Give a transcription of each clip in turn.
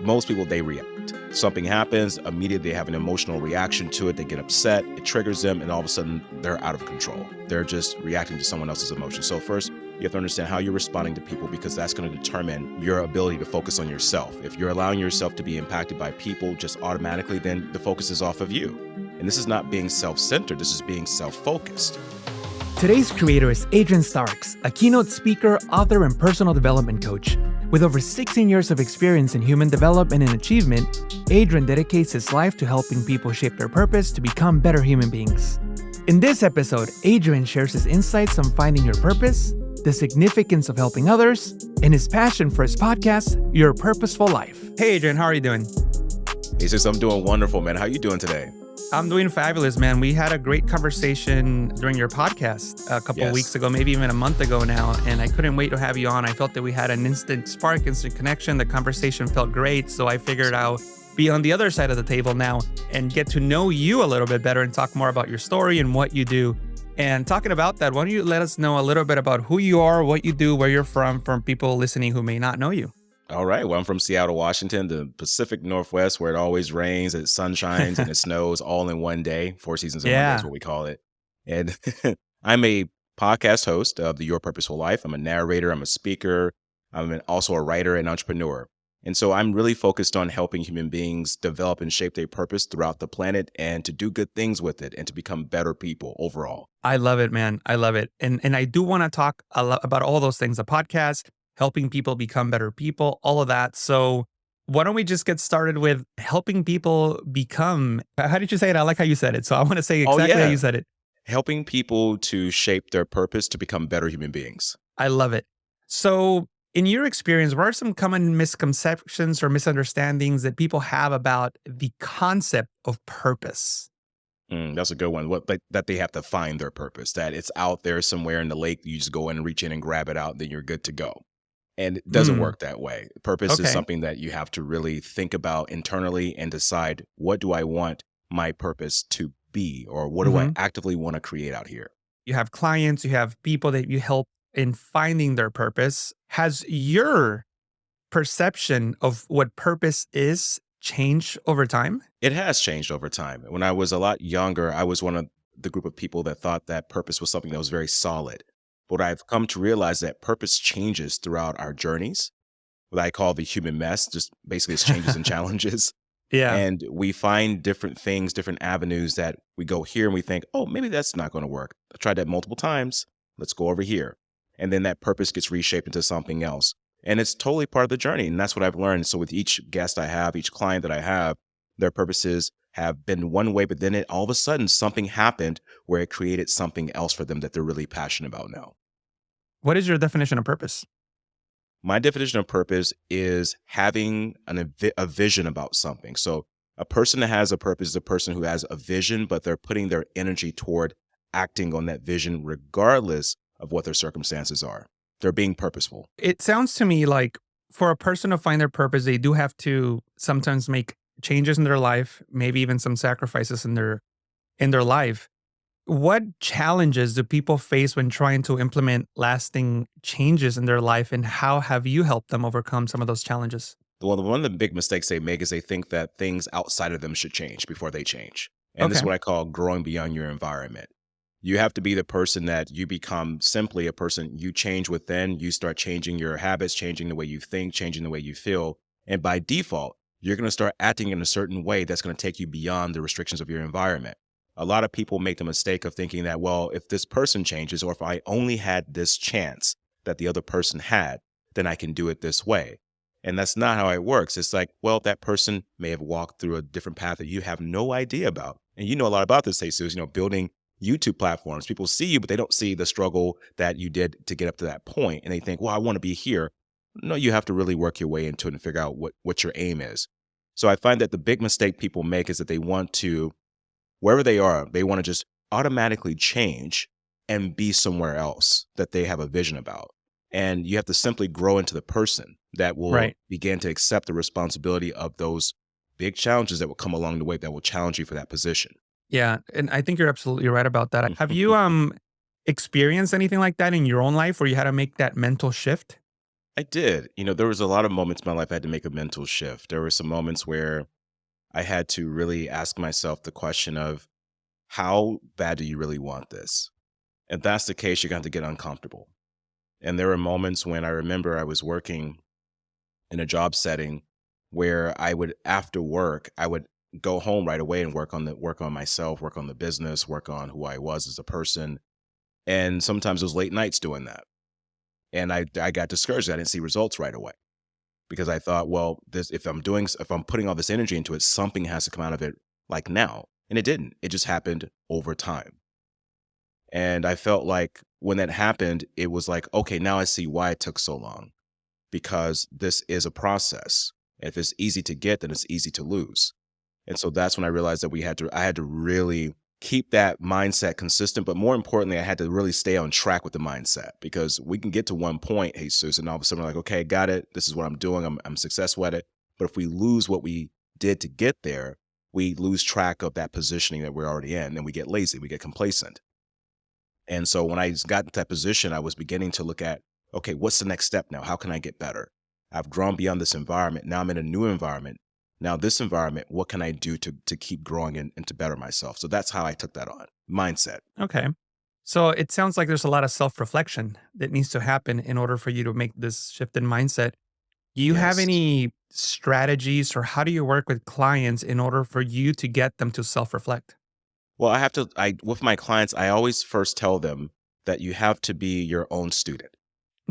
most people, they react. Something happens, immediately they have an emotional reaction to it. They get upset, it triggers them, and all of a sudden they're out of control. They're just reacting to someone else's emotion. So first, you have to understand how you're responding to people, because that's going to determine your ability to focus on yourself. If you're allowing yourself to be impacted by people just automatically, then the focus is off of you. And this is not being self-centered, this is being self-focused. Today's creator is Adrian Starks, a keynote speaker, author, and personal development coach. With over 16 years of experience in human development and achievement, Adrian dedicates his life to helping people shape their purpose to become better human beings. In this episode, Adrian shares his insights on finding your purpose, the significance of helping others, and his passion for his podcast, Your Purposeful Life. Hey, Adrian, how are you doing? He says, I'm doing wonderful, man. How you doing today? I'm doing fabulous, man. We had a great conversation during your podcast a couple of weeks ago, maybe even a month ago now, and I couldn't wait to have you on. I felt that we had an instant spark, instant connection. The conversation felt great, so I figured I'll be on the other side of the table now and get to know you a little bit better and talk more about your story and what you do. And talking about that, why don't you let us know a little bit about who you are, what you do, where you're from people listening who may not know you. All right. Well, I'm from Seattle, Washington, the Pacific Northwest, where it always rains, it sunshines, and it snows all in one day. 4 seasons in one day is what we call it. And I'm a podcast host of the Your Purposeful Life. I'm a narrator. I'm a speaker. I'm also a writer and entrepreneur. And so I'm really focused on helping human beings develop and shape their purpose throughout the planet and to do good things with it and to become better people overall. I love it, man. I love it. And I do want to talk a lot about all those things, the podcast, helping people become better people, all of that. So why don't we just get started with helping people become, how did you say it? I like how you said it. So I want to say exactly how you said it. Helping people to shape their purpose to become better human beings. I love it. So in your experience, what are some common misconceptions or misunderstandings that people have about the concept of purpose? That's a good one. That they have to find their purpose, that it's out there somewhere in the lake. You just go in and reach in and grab it out, then you're good to go. And it doesn't work that way. Purpose is something that you have to really think about internally and decide, what do I want my purpose to be? Or what do I actively want to create out here? You have clients, you have people that you help in finding their purpose. Has your perception of what purpose is changed over time? It has changed over time. When I was a lot younger, I was one of the group of people that thought that purpose was something that was very solid. But I've come to realize that purpose changes throughout our journeys, what I call the human mess, just basically it's changes and challenges. Yeah. And we find different things, different avenues that we go here and we think, oh, maybe that's not going to work. I tried that multiple times. Let's go over here. And then that purpose gets reshaped into something else. And it's totally part of the journey. And that's what I've learned. So with each guest I have, each client that I have, their purposes have been one way, but then all of a sudden something happened where it created something else for them that they're really passionate about now. What is your definition of purpose? My definition of purpose is having a vision about something. So a person that has a purpose is a person who has a vision, but they're putting their energy toward acting on that vision regardless of what their circumstances are. They're being purposeful. It sounds to me like for a person to find their purpose, they do have to sometimes make changes in their life, maybe even some sacrifices in their life. What challenges do people face when trying to implement lasting changes in their life, and how have you helped them overcome some of those challenges? Well, one of the big mistakes they make is they think that things outside of them should change before they change. And this is what I call growing beyond your environment. You have to be the person that you become, simply a person you change within. You start changing your habits, changing the way you think, changing the way you feel. And by default, you're going to start acting in a certain way that's going to take you beyond the restrictions of your environment. A lot of people make the mistake of thinking that, well, if this person changes, or if I only had this chance that the other person had, then I can do it this way. And that's not how it works. It's like, well, that person may have walked through a different path that you have no idea about. And you know a lot about this, Jesus, building YouTube platforms. People see you, but they don't see the struggle that you did to get up to that point. And they think, well, I want to be here. No, you have to really work your way into it and figure out what your aim is. So I find that the big mistake people make is that they want to, wherever they are, they want to just automatically change and be somewhere else that they have a vision about. And you have to simply grow into the person that will begin to accept the responsibility of those big challenges that will come along the way that will challenge you for that position. Yeah. And I think you're absolutely right about that. Have you experienced anything like that in your own life where you had to make that mental shift? I did. There was a lot of moments in my life I had to make a mental shift. There were some moments where I had to really ask myself the question of, how bad do you really want this? If that's the case, you're going to have to get uncomfortable. And there were moments when I remember I was working in a job setting where I would, after work, I would go home right away and work on myself, work on the business, work on who I was as a person. And sometimes it was late nights doing that. And I got discouraged. I didn't see results right away because I thought, well, if I'm putting all this energy into it, something has to come out of it like now. And it didn't. It just happened over time. And I felt like when that happened, it was like, okay, now I see why it took so long, because this is a process. If it's easy to get, then it's easy to lose. And so that's when I realized that I had to really keep that mindset consistent. But more importantly, I had to really stay on track with the mindset, because we can get to one point, Jesus, and all of a sudden we're like, okay, got it. This is what I'm doing. I'm successful at it. But if we lose what we did to get there, we lose track of that positioning that we're already in, and we get lazy, we get complacent. And so when I got into that position, I was beginning to look at, okay, what's the next step now? How can I get better? I've grown beyond this environment. Now I'm in a new environment. Now this environment, what can I do to keep growing and to better myself? So that's how I took that on. Mindset. Okay. So it sounds like there's a lot of self-reflection that needs to happen in order for you to make this shift in mindset. Do you have Yes. any strategies, or how do you work with clients in order for you to get them to self-reflect? Well, with my clients, I always first tell them that you have to be your own student.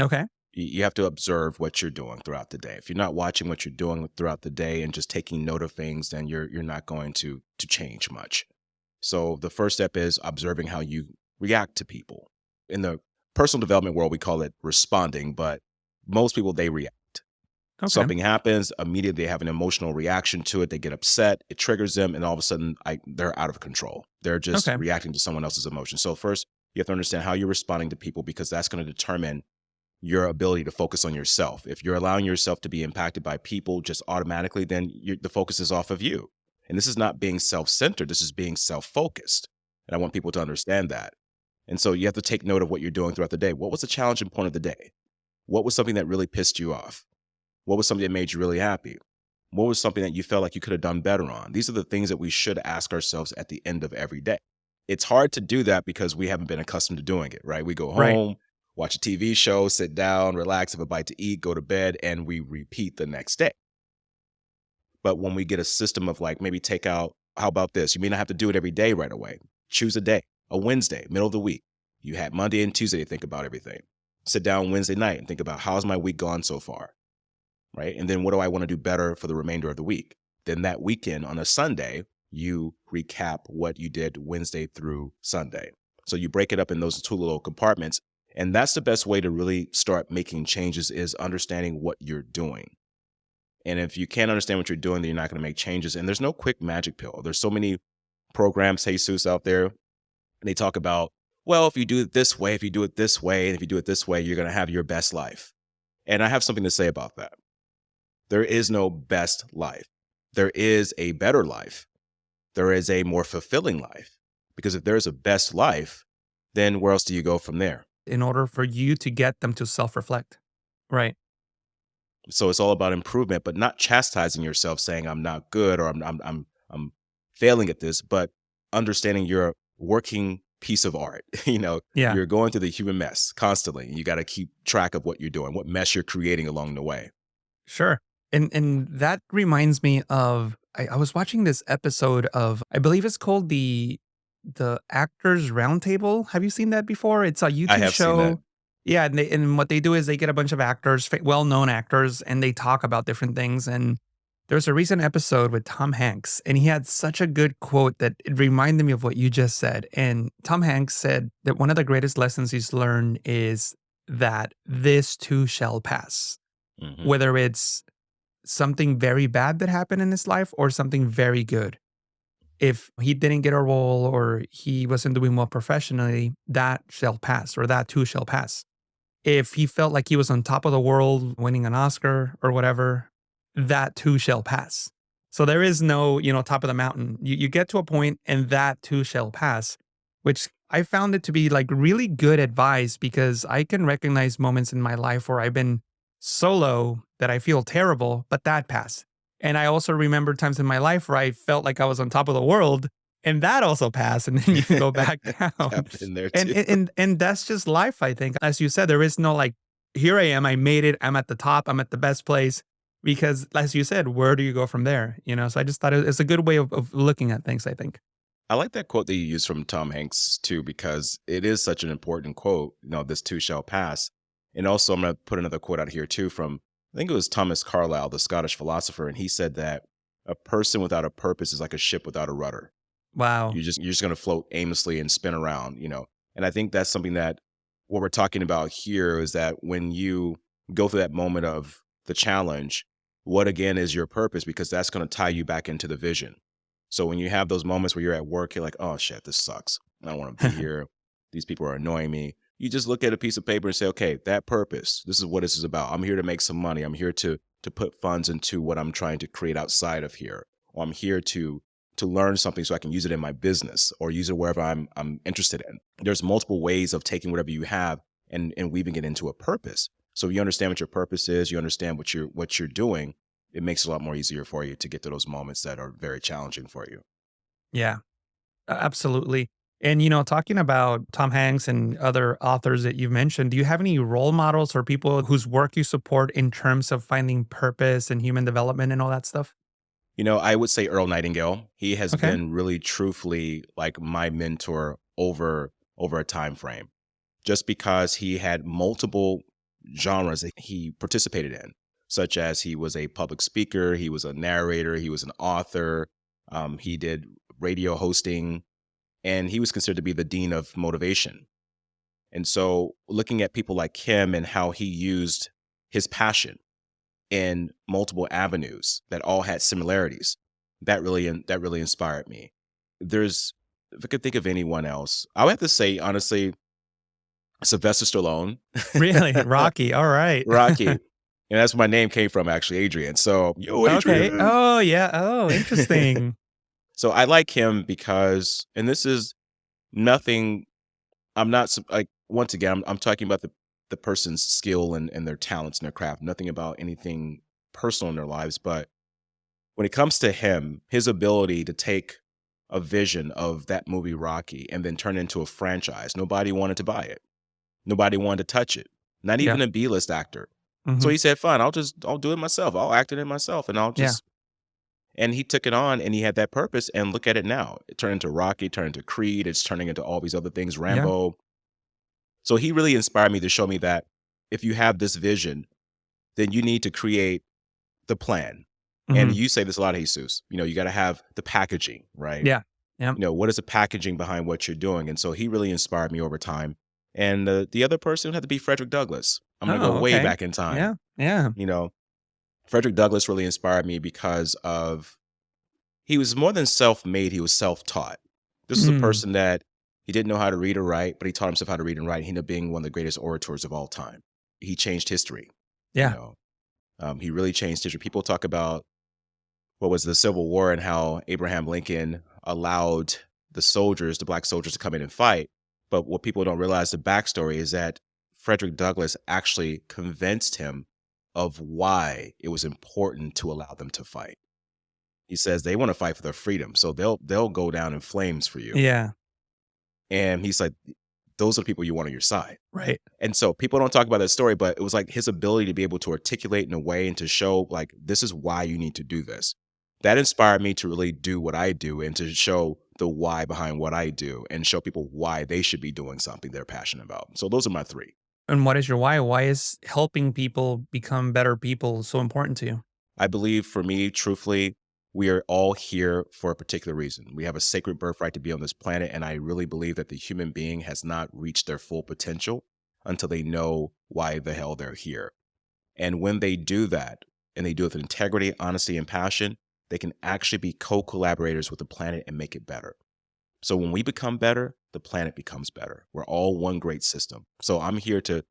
Okay. You have to observe what you're doing throughout the day. If you're not watching what you're doing throughout the day and just taking note of things, then you're not going to change much. So the first step is observing how you react to people. In the personal development world, we call it responding, but most people, they react. Okay. Something happens, immediately they have an emotional reaction to it. They get upset, it triggers them, and all of a sudden they're out of control. They're just Okay. reacting to someone else's emotion. So first, you have to understand how you're responding to people, because that's going to determine your ability to focus on yourself. If you're allowing yourself to be impacted by people just automatically, then the focus is off of you. And this is not being self-centered. This is being self-focused. And I want people to understand that. And so you have to take note of what you're doing throughout the day. What was the challenging point of the day? What was something that really pissed you off? What was something that made you really happy? What was something that you felt like you could have done better on? These are the things that we should ask ourselves at the end of every day. It's hard to do that because we haven't been accustomed to doing it, right? We go Right. home, watch a TV show, sit down, relax, have a bite to eat, go to bed, and we repeat the next day. But when we get a system of like, maybe take out, how about this? You may not have to do it every day right away. Choose a day, a Wednesday, middle of the week. You had Monday and Tuesday to think about everything. Sit down Wednesday night and think about, how's my week gone so far? Right? And then what do I want to do better for the remainder of the week? Then that weekend on a Sunday, you recap what you did Wednesday through Sunday. So you break it up in those two little compartments. And that's the best way to really start making changes, is understanding what you're doing. And if you can't understand what you're doing, then you're not going to make changes. And there's no quick magic pill. There's so many programs, Jesus, out there, and they talk about, well, if you do it this way, if you do it this way, and if you do it this way, you're going to have your best life. And I have something to say about that. There is no best life. There is a better life. There is a more fulfilling life. Because if there's a best life, then where else do you go from there? In order for you to get them to self-reflect. Right. So it's all about improvement, but not chastising yourself, saying I'm not good or I'm failing at this, but understanding you're a working piece of art. Yeah. You're going through the human mess constantly. And you got to keep track of what you're doing, what mess you're creating along the way. Sure. And that reminds me of, I was watching this episode of, I believe it's called the Actors Roundtable. Have you seen that before? It's a I YouTube have seen that. show. Yeah, and what they do is they get a bunch of actors, well-known actors, and they talk about different things. And there's a recent episode with Tom Hanks, and he had such a good quote that it reminded me of what you just said. And Tom Hanks said that one of the greatest lessons he's learned is that this too shall pass, Hmm. whether it's something very bad that happened in his life or something very good. If he didn't get a role or he wasn't doing well professionally, that shall pass, or that too shall pass. If he felt like he was on top of the world, winning an Oscar or whatever, that too shall pass. So there is no, top of the mountain. You get to a point and that too shall pass, which I found it to be like really good advice, because I can recognize moments in my life where I've been solo that I feel terrible, but that passed. And I also remember times in my life where I felt like I was on top of the world and that also passed and then you go back down. I've been there And too. and that's just life, I think. As you said, there is no like, here I am, I made it, I'm at the top, I'm at the best place. Because as you said, where do you go from there? So I just thought it's a good way of looking at things, I think. I like that quote that you used from Tom Hanks too, because it is such an important quote. This too shall pass. And also, I'm going to put another quote out here too from, I think it was Thomas Carlyle, the Scottish philosopher. And he said that a person without a purpose is like a ship without a rudder. Wow. You're just going to float aimlessly and spin around. And I think that's something that what we're talking about here is that when you go through that moment of the challenge, what again is your purpose? Because that's going to tie you back into the vision. So when you have those moments where you're at work, you're like, oh shit, this sucks. I don't want to be here. These people are annoying me. You just look at a piece of paper and say, okay, that purpose, this is what this is about. I'm here to make some money. I'm here to put funds into what I'm trying to create outside of here. Or I'm here to learn something so I can use it in my business or use it wherever I'm interested in. There's multiple ways of taking whatever you have and weaving it into a purpose. So if you understand what your purpose is, you understand what you're doing, it makes it a lot more easier for you to get to those moments that are very challenging for you. Yeah, absolutely. And, talking about Tom Hanks and other authors that you've mentioned, do you have any role models or people whose work you support in terms of finding purpose and human development and all that stuff? I would say Earl Nightingale. He has Okay. been really truthfully like my mentor over a time frame, just because he had multiple genres that he participated in, such as he was a public speaker, he was a narrator, he was an author, he did radio hosting, and he was considered to be the dean of motivation. And so looking at people like him and how he used his passion in multiple avenues that all had similarities, that really inspired me. If I could think of anyone else, I would have to say, honestly, Sylvester Stallone. Really? Rocky. All right. Rocky. And that's where my name came from, actually, Adrian. So, yo, Okay. Adrian. Oh, yeah. Oh, interesting. So I like him because, and this is nothing, I'm not like, once again, I'm talking about the person's skill and their talents and their craft, nothing about anything personal in their lives. But when it comes to him, his ability to take a vision of that movie Rocky and then turn it into a franchise, nobody wanted to buy it. Nobody wanted to touch it. Not Yeah. even a B-list actor. So Mhm. he said, fine, I'll do it myself. I'll act it in myself Yeah. and he took it on and he had that purpose and look at it now. It turned into Rocky, turned into Creed, it's turning into all these other things, Yeah. Rambo. So he really inspired me to show me that if you have this vision, then you need to create the plan. And Mhm. you say this a lot, Jesus. You got to have the packaging, right? Yeah. Yeah. What is the packaging behind what you're doing? And so he really inspired me over time. And the other person had to be Frederick Douglass. I'm going to go Oh, way okay. back in time. Yeah. Yeah. You know, Frederick Douglass really inspired me because of he was more than self-made, he was self-taught. This is a Mm. person that he didn't know how to read or write, but he taught himself how to read and write. He ended up being one of the greatest orators of all time. He changed history. You Yeah. know, he really changed history. People talk about what was the Civil War and how Abraham Lincoln allowed the black soldiers to come in and fight. But what people don't realize, the backstory is that Frederick Douglass actually convinced him of why it was important to allow them to fight. He says they want to fight for their freedom, so they'll go down in flames for you. Yeah. And he's like, those are the people you want on your side. Right. And so people don't talk about that story, but it was like his ability to be able to articulate in a way and to show like, this is why you need to do this. That inspired me to really do what I do and to show the why behind what I do and show people why they should be doing something they're passionate about. So those are my three. And what is your why? Why is helping people become better people so important to you? I believe for me, truthfully, we are all here for a particular reason. We have a sacred birthright to be on this planet. And I really believe that the human being has not reached their full potential until they know why the hell they're here. And when they do that, and they do it with integrity, honesty, and passion, they can actually be co-collaborators with the planet and make it better. So when we become better, the planet becomes better. We're all one great system. So I'm here to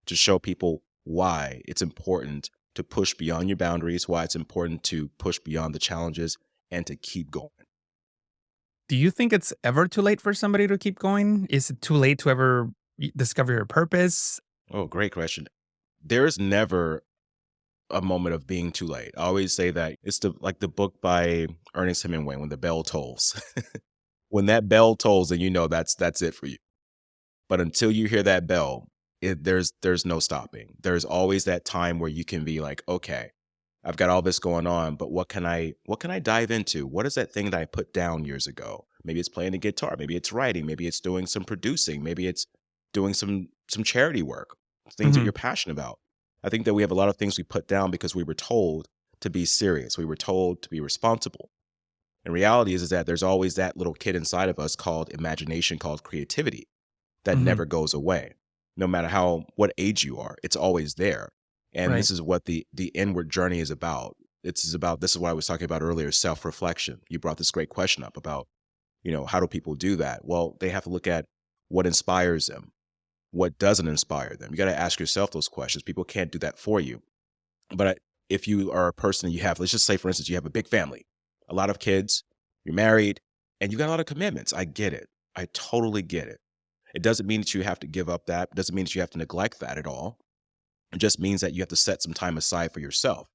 show people why it's important to push beyond your boundaries, why it's important to push beyond the challenges and to keep going. Do you think it's ever too late for somebody to keep going? Is it too late to ever discover your purpose? Oh, great question. There is never a moment of being too late. I always say that it's the book by Ernest Hemingway, When the Bell Tolls. When that bell tolls, then you know that's it for you. But until you hear that bell, there's no stopping. There's always that time where you can be like, okay, I've got all this going on, but what can I dive into? What is that thing that I put down years ago? Maybe it's playing the guitar, maybe it's writing, maybe it's doing some producing, maybe it's doing some charity work, things that Hmm. you're passionate about. I think that we have a lot of things we put down because we were told to be serious. We were told to be responsible. And reality is that there's always that little kid inside of us called imagination, called creativity, that Hmm. never goes away. No matter what age you are, it's always there. And Right. this is what the inward journey is about. This is what I was talking about earlier, self-reflection. You brought this great question up about, how do people do that? Well, they have to look at what inspires them, what doesn't inspire them. You got to ask yourself those questions. People can't do that for you. But if you are a person you have, let's just say, for instance, you have a big family, a lot of kids, you're married, and you got a lot of commitments. I get it. I totally get it. It doesn't mean that you have to give up that. It doesn't mean that you have to neglect that at all. It just means that you have to set some time aside for yourself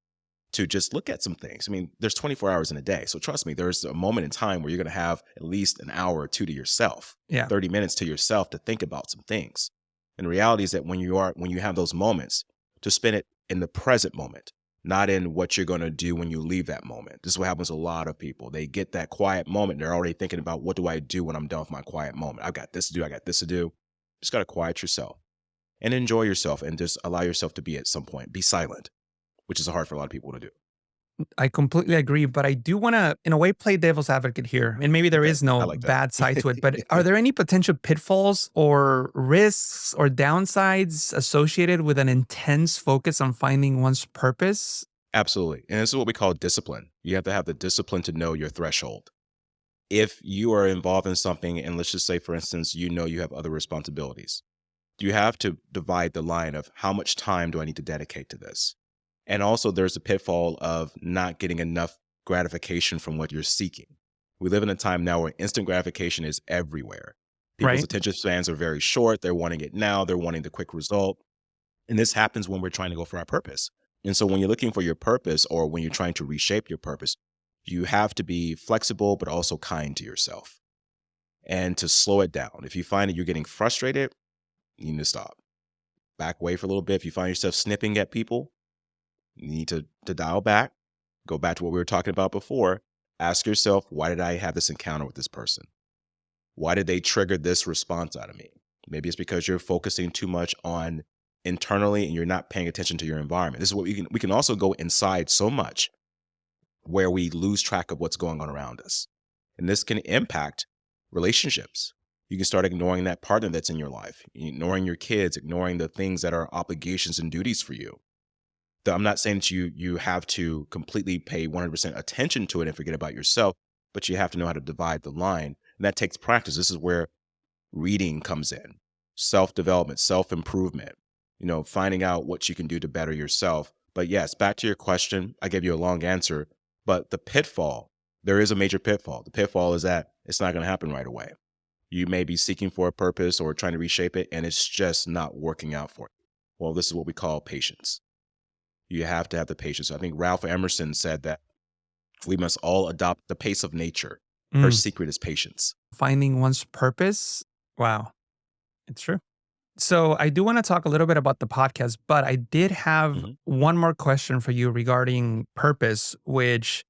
to just look at some things. I mean, there's 24 hours in a day. So trust me, there's a moment in time where you're going to have at least an hour or two to yourself, Yeah. 30 minutes to yourself to think about some things. And the reality is that when you have those moments, to spend it in the present moment, not in what you're going to do when you leave that moment. This is what happens to a lot of people. They get that quiet moment. They're already thinking about, what do I do when I'm done with my quiet moment? I've got this to do. I got this to do. Just got to quiet yourself and enjoy yourself and just allow yourself to be at some point. Be silent, which is hard for a lot of people to do. I completely agree, but I do want to, in a way, play devil's advocate here. And maybe there Okay. is I no like that. bad side to it, but are there any potential pitfalls or risks or downsides associated with an intense focus on finding one's purpose? Absolutely. And this is what we call discipline. You have to have the discipline to know your threshold. If you are involved in something, and let's just say, for instance, you have other responsibilities, you have to divide the line of how much time do I need to dedicate to this? And also there's a pitfall of not getting enough gratification from what you're seeking. We live in a time now where instant gratification is everywhere. People's Right? attention spans are very short. They're wanting it now. They're wanting the quick result. And this happens when we're trying to go for our purpose. And so when you're looking for your purpose, or when you're trying to reshape your purpose, you have to be flexible, but also kind to yourself and to slow it down. If you find that you're getting frustrated, you need to stop. Back away for a little bit. If you find yourself snipping at people, you need to dial back, go back to what we were talking about before. Ask yourself, why did I have this encounter with this person? Why did they trigger this response out of me? Maybe it's because you're focusing too much on internally and you're not paying attention to your environment. This is what we can also go inside so much where we lose track of what's going on around us. And this can impact relationships. You can start ignoring that partner that's in your life, ignoring your kids, ignoring the things that are obligations and duties for you. I'm not saying that you have to completely pay 100% attention to it and forget about yourself, but you have to know how to divide the line. And that takes practice. This is where reading comes in, self-development, self-improvement, finding out what you can do to better yourself. But yes, back to your question, I gave you a long answer, but the pitfall, there is a major pitfall. The pitfall is that it's not going to happen right away. You may be seeking for a purpose or trying to reshape it, and it's just not working out for you. Well, this is what we call patience. You have to have the patience. I think Ralph Emerson said that we must all adopt the pace of nature. Her Mm. secret is patience. Finding one's purpose. Wow. It's true. So I do want to talk a little bit about the podcast, but I did have Mhm. one more question for you regarding purpose, which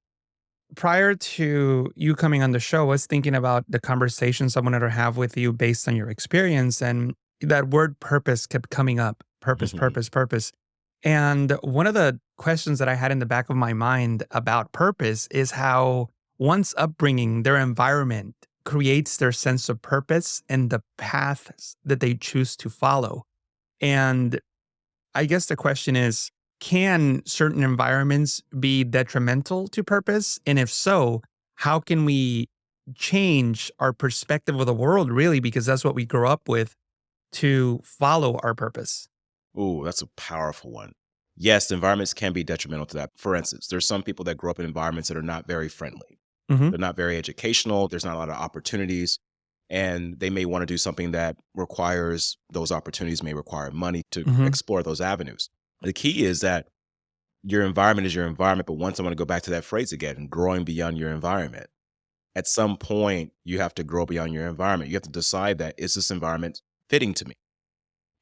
prior to you coming on the show, I was thinking about the conversations I wanted to have with you based on your experience. And that word purpose kept coming up. Purpose, purpose, purpose. And one of the questions that I had in the back of my mind about purpose is how one's upbringing, their environment creates their sense of purpose and the paths that they choose to follow. And I guess the question is, can certain environments be detrimental to purpose? And if so, how can we change our perspective of the world, really? Because that's what we grow up with, to follow our purpose. Ooh, that's a powerful one. Yes, environments can be detrimental to that. For instance, there's some people that grow up in environments that are not very friendly. Hmm. They're not very educational. There's not a lot of opportunities. And they may want to do something that requires those opportunities, may require money to Hmm. explore those avenues. The key is that your environment is your environment. But once I want to go back to that phrase again, growing beyond your environment. At some point, you have to grow beyond your environment. You have to decide that, is this environment fitting to me?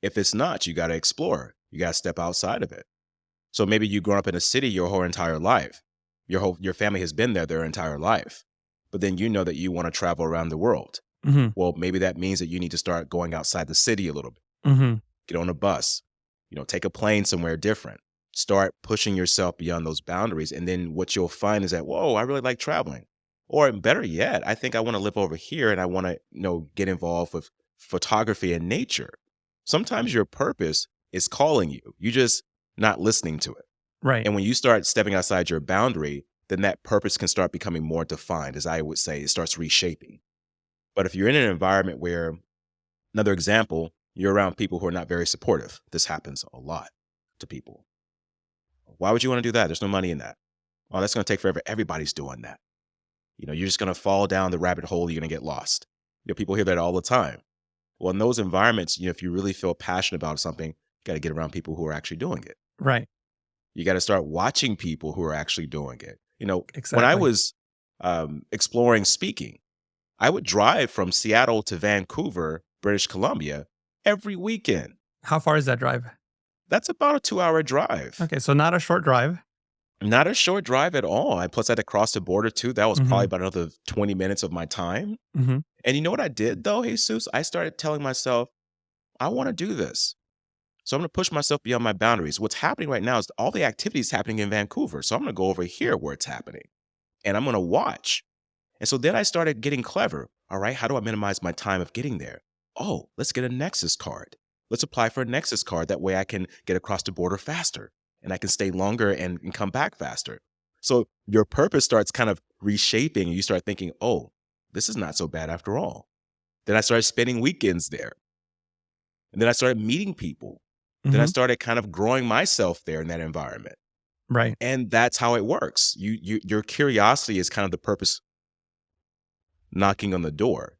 If it's not, you got to explore. You got to step outside of it. So maybe you grew up in a city your whole entire life. Your family has been there their entire life. But then you know that you want to travel around the world. Mm-hmm. Well, maybe that means that you need to start going outside the city a little bit. Mm-hmm. Get on a bus, take a plane somewhere different. Start pushing yourself beyond those boundaries. And then what you'll find is that, whoa, I really like traveling. Or better yet, I think I want to live over here and I want to, get involved with photography and nature. Sometimes your purpose is calling you. You're just not listening to it. Right. And when you start stepping outside your boundary, then that purpose can start becoming more defined. As I would say, it starts reshaping. But if you're in an environment where, another example, you're around people who are not very supportive. This happens a lot to people. Why would you want to do that? There's no money in that. Oh, that's going to take forever. Everybody's doing that. You're just going to fall down the rabbit hole. You're going to get lost. People hear that all the time. Well, in those environments, if you really feel passionate about something, you got to get around people who are actually doing it. Right. You got to start watching people who are actually doing it. Exactly. When I was exploring speaking, I would drive from Seattle to Vancouver, British Columbia, every weekend. How far is that drive? That's about a 2-hour drive. Okay, so not a short drive. Not a short drive at all. Plus, I had to cross the border too. That was probably about another 20 minutes of my time. Mm-hmm. And you know what I did though, Jesus? I started telling myself, I want to do this. So I'm going to push myself beyond my boundaries. What's happening right now is all the activities happening in Vancouver. So I'm going to go over here where it's happening and I'm going to watch. And so then I started getting clever. All right, how do I minimize my time of getting there? Oh, let's get a Nexus card. Let's apply for a Nexus card. That way I can get across the border faster and I can stay longer and come back faster. So your purpose starts kind of reshaping and you start thinking, oh, this is not so bad after all. Then I started spending weekends there. And then I started meeting people. Then I started kind of growing myself there in that environment. Right. And that's how it works. Your curiosity is kind of the purpose knocking on the door.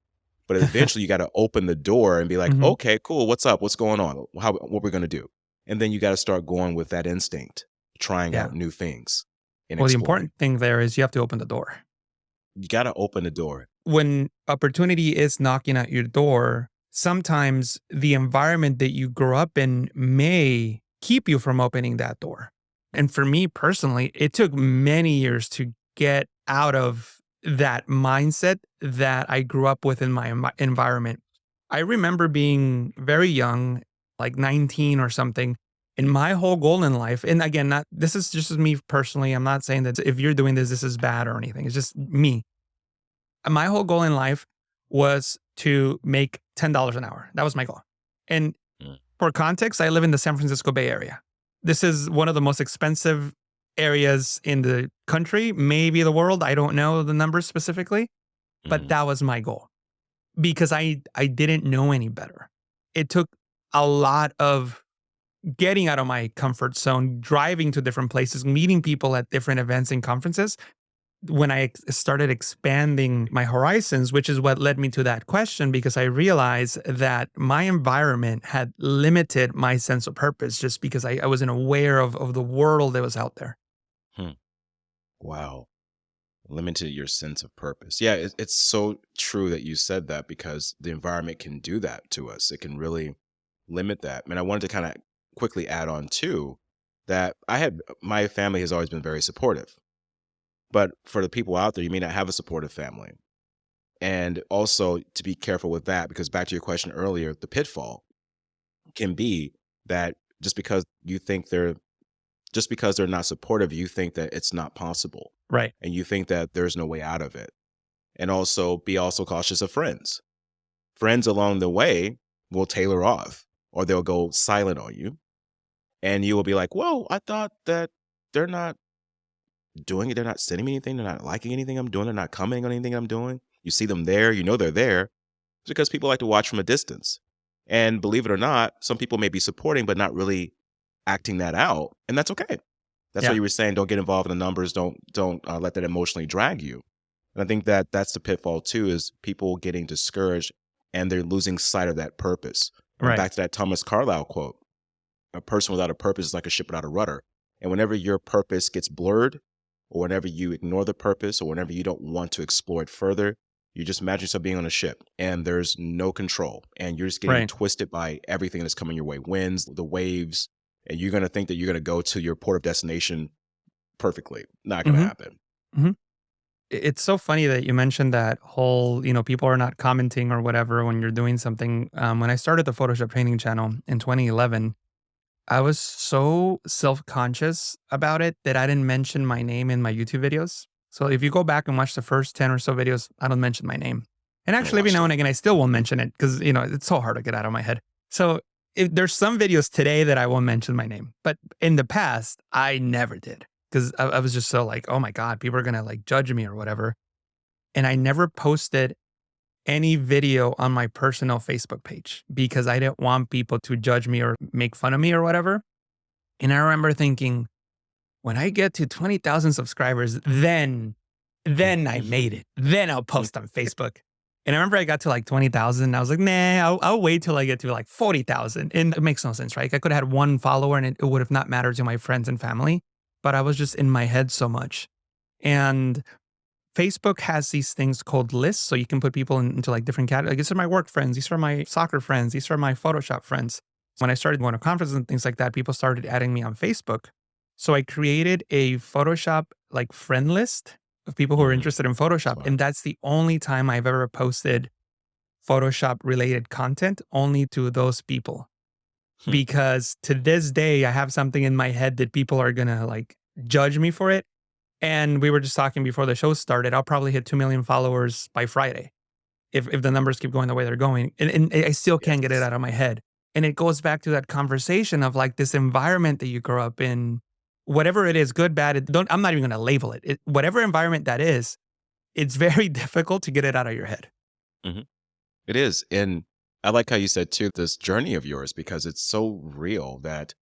But eventually you got to open the door and be like, okay, cool. What's up? What's going on? What we're going to do? And then you got to start going with that instinct, trying out new things. Well, the important thing there is you have to open the door. You got to open the door. When opportunity is knocking at your door, sometimes the environment that you grew up in may keep you from opening that door. And for me personally, it took many years to get out of that mindset that I grew up with in my environment. I remember being very young, like 19 or something, and my whole goal in life, and again, this is just me personally. I'm not saying that if you're doing this is bad or anything. It's just me. My whole goal in life was to make $10 an hour. That was my goal. And for context, I live in the San Francisco Bay Area. This is one of the most expensive areas in the country, maybe the world. I don't know the numbers specifically, but that was my goal because I didn't know any better. It took a lot of getting out of my comfort zone, driving to different places, meeting people at different events and conferences. When I started expanding my horizons, which is what led me to that question, because I realized that my environment had limited my sense of purpose just because I wasn't aware of the world that was out there. Wow. Limited your sense of purpose. Yeah, it's so true that you said that because the environment can do that to us. It can really limit that. And I wanted to kind of quickly add on too that my family has always been very supportive. But for the people out there, you may not have a supportive family. And also to be careful with that, because back to your question earlier, the pitfall can be that just because they're not supportive, you think that it's not possible. Right. And you think that there's no way out of it. And also be cautious of friends. Friends along the way will tailor off or they'll go silent on you. And you will be like, well, I thought that they're not doing it. They're not sending me anything. They're not liking anything I'm doing. They're not commenting on anything I'm doing. You see them there. You know they're there. It's because people like to watch from a distance. And believe it or not, some people may be supporting but not really acting that out. And that's okay. That's why you were saying don't get involved in the numbers. Don't let that emotionally drag you. And I think that that's the pitfall too, is people getting discouraged and they're losing sight of that purpose. And back to that Thomas Carlyle quote, a person without a purpose is like a ship without a rudder. And whenever your purpose gets blurred, or whenever you ignore the purpose, or whenever you don't want to explore it further, you just imagine yourself being on a ship and there's no control and you're just getting Right. twisted by everything that's coming your way, winds, the waves, and you're going to think that you're going to go to your port of destination perfectly. Not going to hmm happen. hmm It's so funny that you mentioned that whole, people are not commenting or whatever when you're doing something. When I started the Photoshop training channel in 2011, I was so self-conscious about it that I didn't mention my name in my YouTube videos. So if you go back and watch the first 10 or so videos, I don't mention my name. And I actually, every watched now them. and again, I still won't mention it because, it's so hard to get out of my head. So there's some videos today that I won't mention my name. But in the past, I never did because I was just so like, oh my God, people are going to like judge me or whatever. And I never posted any video on my personal Facebook page because I didn't want people to judge me or make fun of me or whatever. And I remember thinking, when I get to 20,000 subscribers, then I made it. Then I'll post on Facebook. And I remember I got to like 20,000. I was like, nah, I'll wait till I get to like 40,000. And it makes no sense, right? I could have had one follower and it would have not mattered to my friends and family, but I was just in my head so much. And Facebook has these things called lists. So you can put people into like different categories. Like, these are my work friends. These are my soccer friends. These are my Photoshop friends. When I started going to conferences and things like that, people started adding me on Facebook. So I created a Photoshop like friend list of people who are interested in Photoshop. Smart. And that's the only time I've ever posted Photoshop related content only to those people. Because to this day, I have something in my head that people are going to like judge me for it. And we were just talking before the show started, I'll probably hit 2 million followers by Friday if the numbers keep going the way they're going. And I still can't get it Yes. out of my head. And it goes back to that conversation of like this environment that you grow up in, whatever it is, good, bad, I'm not even going to label it. Whatever environment that is, it's very difficult to get it out of your head. hmm It is. And I like how you said too, this journey of yours, because it's so real that,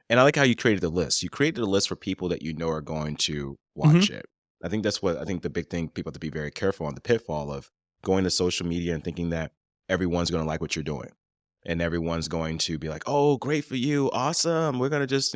and I like how you created the list. You created a list for people that you know are going to hmm watch it. I think the big thing people have to be very careful on, the pitfall of going to social media and thinking that everyone's going to like what you're doing. And everyone's going to be like, oh, great for you. Awesome. We're going to just,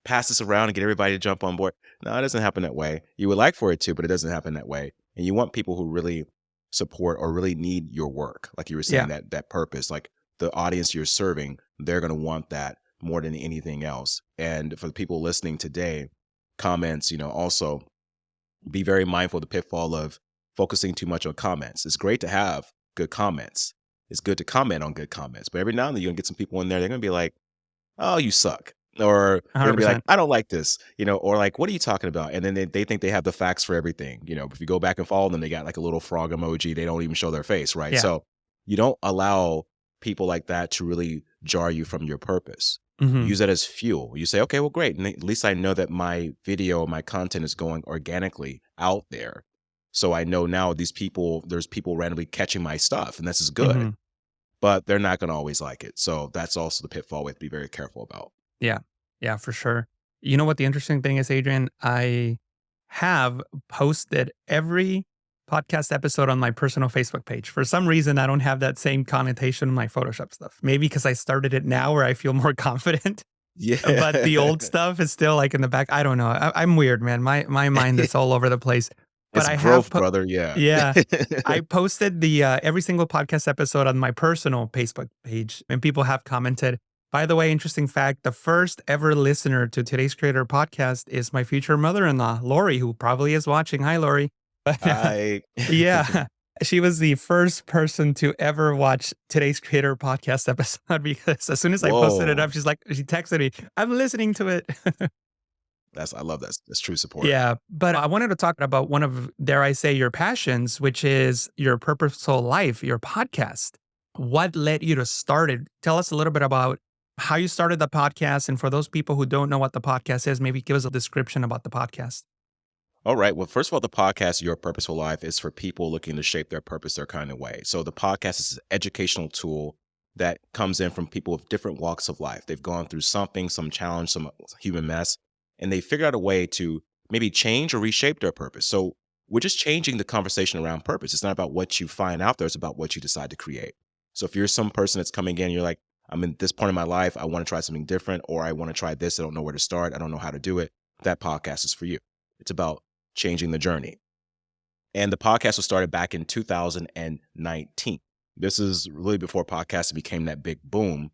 pass this around and get everybody to jump on board. No, it doesn't happen that way. You would like for it to, but it doesn't happen that way. And you want people who really support or really need your work. Like you were saying, Yeah. that purpose, like the audience you're serving, they're going to want that more than anything else. And for the people listening today, comments, also be very mindful of the pitfall of focusing too much on comments. It's great to have good comments. It's good to comment on good comments, but every now and then you're going to get some people in there, they're going to be like, oh, you suck. Or they're gonna be like, 100%. I don't like this, or like, what are you talking about? And then they think they have the facts for everything. If you go back and follow them, they got like a little frog emoji. They don't even show their face, right? Yeah. So you don't allow people like that to really jar you from your purpose. hmm Use that as fuel. You say, okay, well, great. And at least I know that my video, my content is going organically out there. So I know now there's people randomly catching my stuff, and this is good. hmm But they're not gonna always like it. So that's also the pitfall we have to be very careful about. Yeah. Yeah, for sure. You know what the interesting thing is, Adrian? I have posted every podcast episode on my personal Facebook page. For some reason, I don't have that same connotation in my Photoshop stuff. Maybe because I started it now where I feel more confident, but the old Yeah. stuff is still like in the back. I don't know. I'm weird, man. My mind is all over the place. But It's I have, growth, brother, yeah. yeah, I posted the every single podcast episode on my personal Facebook page, and people have commented. By the way, interesting fact: the first ever listener to Today's Creator podcast is my future mother-in-law, Lori, who probably is watching. Hi, Lori. But I yeah, she was the first person to ever watch Today's Creator podcast episode because as soon as I posted it Whoa. up, she texted me, "I'm listening to it." I love that. That's true support. Yeah, but I wanted to talk about one of, dare I say, your passions, which is your Purposeful Life, your podcast. What led you to start it? Tell us a little bit about how you started the podcast. And for those people who don't know what the podcast is, maybe give us a description about the podcast. All right. Well, first of all, the podcast, Your Purposeful Life, is for people looking to shape their purpose their kind of way. So the podcast is an educational tool that comes in from people with different walks of life. They've gone through something, some challenge, some human mess, and they figure out a way to maybe change or reshape their purpose. So we're just changing the conversation around purpose. It's not about what you find out there. It's about what you decide to create. So if you're some person that's coming in, you're like, I'm in this point in my life. I want to try something different, or I want to try this. I don't know where to start. I don't know how to do it. That podcast is for you. It's about changing the journey. And the podcast was started back in 2019. This is really before podcasting became that big boom.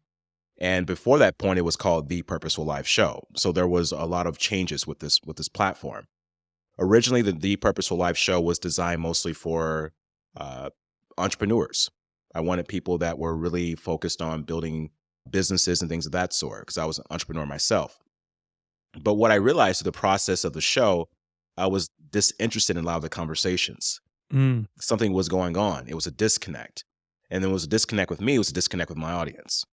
And before that point, it was called The Purposeful Life Show. So there was a lot of changes with this platform. Originally, the Purposeful Life Show was designed mostly for entrepreneurs. I wanted people that were really focused on building businesses and things of that sort, because I was an entrepreneur myself. But what I realized through the process of the show, I was disinterested in a lot of the conversations. Something was going on. It was a disconnect. And then it was a disconnect with me. It was a disconnect with my audience.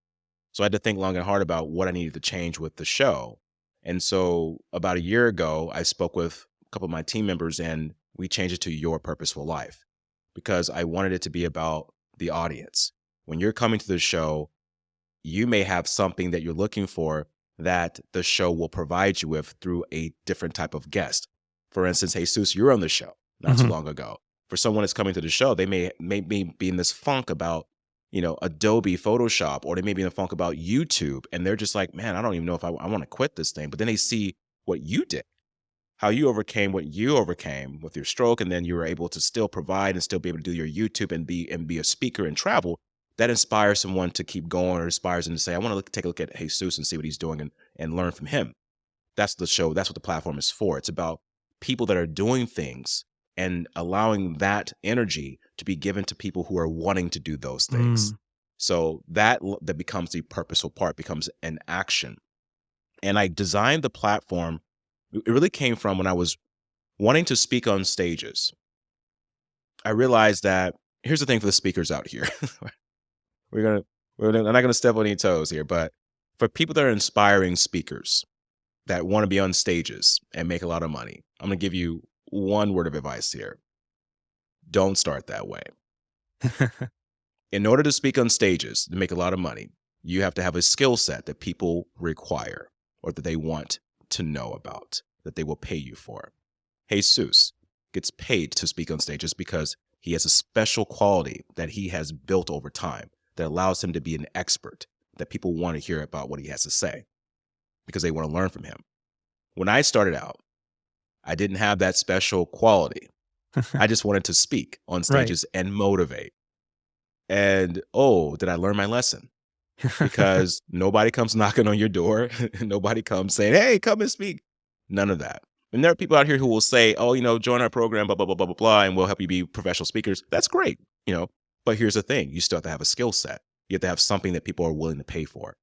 So I had to think long and hard about what I needed to change with the show. And so about a year ago, I spoke with a couple of my team members and we changed it to Your Purposeful Life, because I wanted it to be about the audience. When you're coming to the show, you may have something that you're looking for that the show will provide you with through a different type of guest. For instance, Jesus, you're on the show not too long ago. For someone that's coming to the show, they may be in this funk about, Adobe Photoshop, or they may be in a funk about YouTube. And they're just like, man, I don't even know if I want to quit this thing. But then they see what you did, how you overcame what you overcame with your stroke. And then you were able to still provide and still be able to do your YouTube and be a speaker and travel. That inspires someone to keep going, or inspires them to say, I want to take a look at Jesus and see what he's doing and learn from him. That's the show. That's what the platform is for. It's about people that are doing things and allowing that energy to be given to people who are wanting to do those things. So that becomes the purposeful part, becomes an action. And I designed the platform. It really came from when I was wanting to speak on stages. I realized that here's the thing for the speakers out here. We're not going to step on any toes here, but for people that are inspiring speakers that want to be on stages and make a lot of money, I'm going to give you one word of advice here. Don't start that way. In order to speak on stages to make a lot of money, you have to have a skill set that people require or that they want to know about, that they will pay you for. Jesus gets paid to speak on stages because he has a special quality that he has built over time that allows him to be an expert, that people want to hear about what he has to say because they want to learn from him. When I started out, I didn't have that special quality. I just wanted to speak on stages and motivate. And did I learn my lesson? Because nobody comes knocking on your door. Nobody comes saying, hey, come and speak. None of that. And there are people out here who will say, join our program, blah, blah, blah, blah, blah, blah, and we'll help you be professional speakers. That's great, But here's the thing. You still have to have a skill set. You have to have something that people are willing to pay for.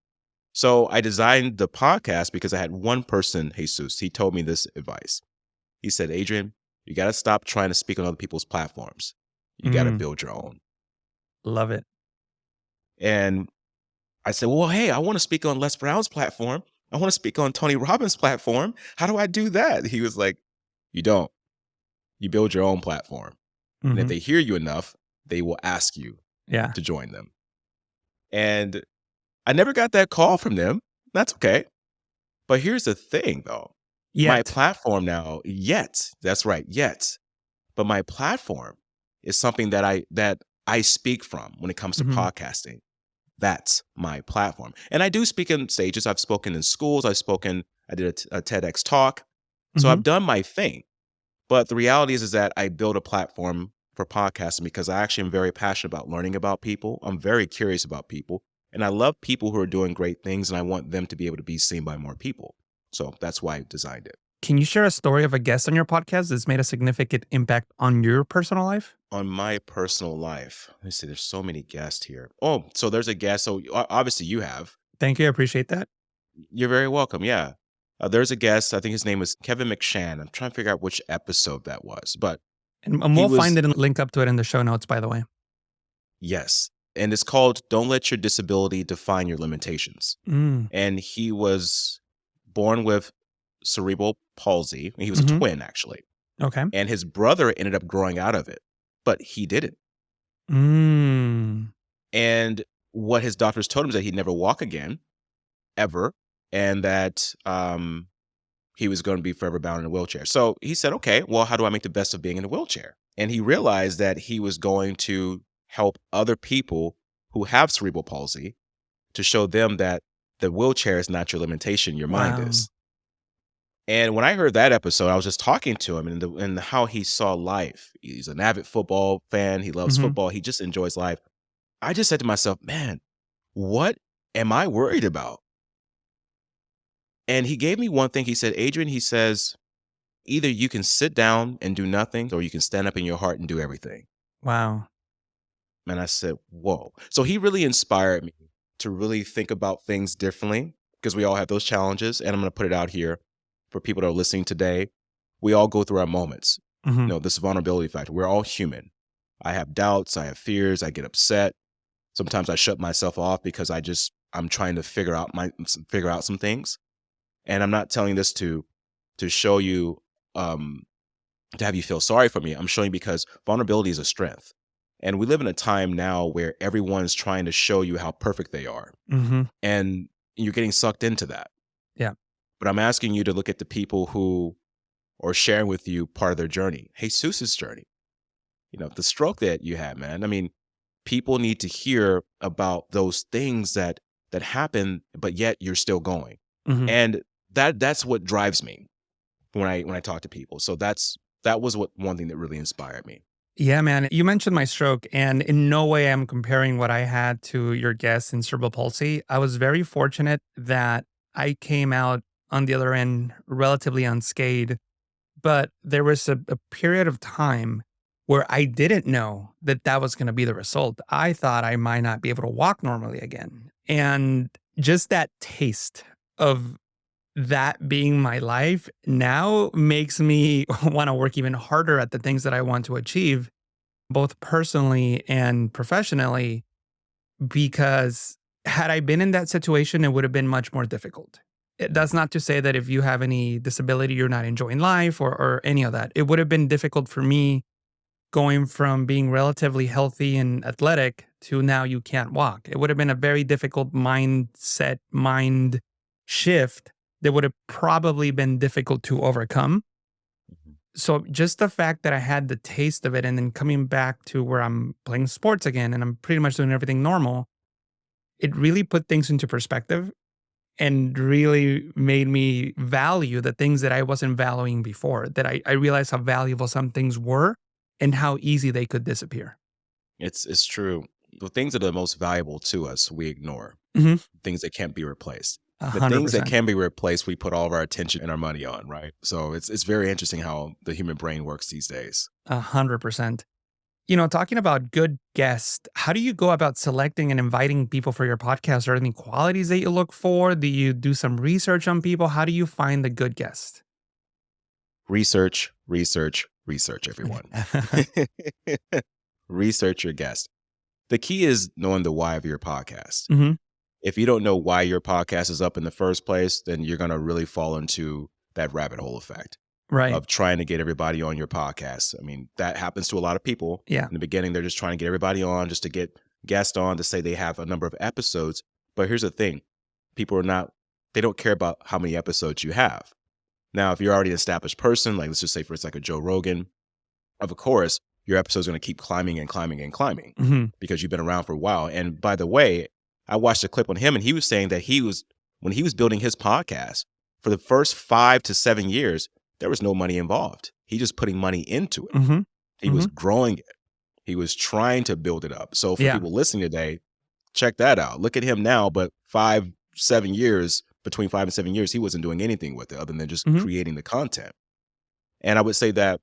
So I designed the podcast because I had one person, Jesus, he told me this advice. He said, Adrian, you got to stop trying to speak on other people's platforms. You got to build your own. Love it. And I said, well, hey, I want to speak on Les Brown's platform. I want to speak on Tony Robbins' platform. How do I do that? He was like, you don't. You build your own platform. And if they hear you enough, they will ask you to join them. And I never got that call from them. That's okay. But here's the thing, though. My platform now, that's right, but my platform is something that I speak from when it comes to podcasting. That's my platform. And I do speak in stages. I've spoken in schools. I did a TEDx talk. So I've done my thing. But the reality is that I built a platform for podcasting because I actually am very passionate about learning about people. I'm very curious about people. And I love people who are doing great things, and I want them to be able to be seen by more people. So that's why I designed it. Can you share a story of a guest on your podcast that's made a significant impact on your personal life? On my personal life. Let me see. There's so many guests here. Oh, so there's a guest. So obviously you have. Thank you. I appreciate that. You're very welcome. Yeah. There's a guest. I think his name was Kevin McShann. I'm trying to figure out which episode that was. And we'll find it and link up to it in the show notes, by the way. Yes. And it's called Don't Let Your Disability Define Your Limitations. And he was born with cerebral palsy. He was a twin, actually. Okay. And his brother ended up growing out of it, but he didn't. And what his doctors told him is that he'd never walk again, ever, and that he was going to be forever bound in a wheelchair. So he said, okay, well, how do I make the best of being in a wheelchair? And he realized that he was going to help other people who have cerebral palsy to show them that the wheelchair is not your limitation, your mind Wow. is. And when I heard that episode, I was just talking to him and how he saw life. He's an avid football fan. He loves Mhm. football. He just enjoys life. I just said to myself, man, what am I worried about? And he gave me one thing. He said, Adrian, he says, either you can sit down and do nothing, or you can stand up in your heart and do everything. Wow. And I said, whoa. So he really inspired me to really think about things differently, because we all have those challenges. And I'm going to put it out here for people that are listening today. We all go through our moments. Mhm. This vulnerability factor. We're all human. I have doubts. I have fears. I get upset. Sometimes I shut myself off because I'm trying to figure out some things. And I'm not telling this to show you, to have you feel sorry for me. I'm showing you because vulnerability is a strength. And we live in a time now where everyone's trying to show you how perfect they are. Mhm. And you're getting sucked into that. Yeah. But I'm asking you to look at the people who are sharing with you part of their journey. Jesus's journey. The stroke that you had, man. I mean, people need to hear about those things that happen, but yet you're still going. Mhm. And that's what drives me when I talk to people. So that was one thing that really inspired me. Yeah, man. You mentioned my stroke, and in no way I'm comparing what I had to your guest in cerebral palsy. I was very fortunate that I came out on the other end relatively unscathed, but there was a period of time where I didn't know that that was going to be the result. I thought I might not be able to walk normally again. And just that taste of that being my life now makes me want to work even harder at the things that I want to achieve, both personally and professionally, because had I been in that situation, it would have been much more difficult. That's not to say that if you have any disability, you're not enjoying life or any of that. It would have been difficult for me going from being relatively healthy and athletic to now you can't walk. It would have been a very difficult mind shift that would have probably been difficult to overcome. Mhm. So just the fact that I had the taste of it and then coming back to where I'm playing sports again and I'm pretty much doing everything normal, it really put things into perspective and really made me value the things that I wasn't valuing before, that I realized how valuable some things were and how easy they could disappear. It's true. The things that are the most valuable to us, we ignore. Mhm. Things that can't be replaced. The things that 100%. can be replaced, we put all of our attention and our money on, right? So it's very interesting how the human brain works these days. 100%. Talking about good guests, how do you go about selecting and inviting people for your podcast? Are there any qualities that you look for? Do you do some research on people? How do you find the good guest? Research, research, research, everyone. Research your guest. The key is knowing the why of your podcast. Mhm. If you don't know why your podcast is up in the first place, then you're going to really fall into that rabbit hole effect Right. of trying to get everybody on your podcast. I mean, that happens to a lot of people. Yeah. In the beginning, they're just trying to get everybody on, just to get guests on, to say they have a number of episodes. But here's the thing. They don't care about how many episodes you have. Now, if you're already an established person, like let's just say for it's like a Joe Rogan, of course, your episode's going to keep climbing and climbing and climbing Mhm. because you've been around for a while. And by the way, I watched a clip on him and he was saying that when he was building his podcast for the first 5 to 7 years, there was no money involved. He just putting money into it. Mhm. He was Mhm. growing it. He was trying to build it up. So for Yeah. people listening today, check that out. Look at him now, but 7 years, between 5 and 7 years, he wasn't doing anything with it other than just Mhm. creating the content. And I would say that,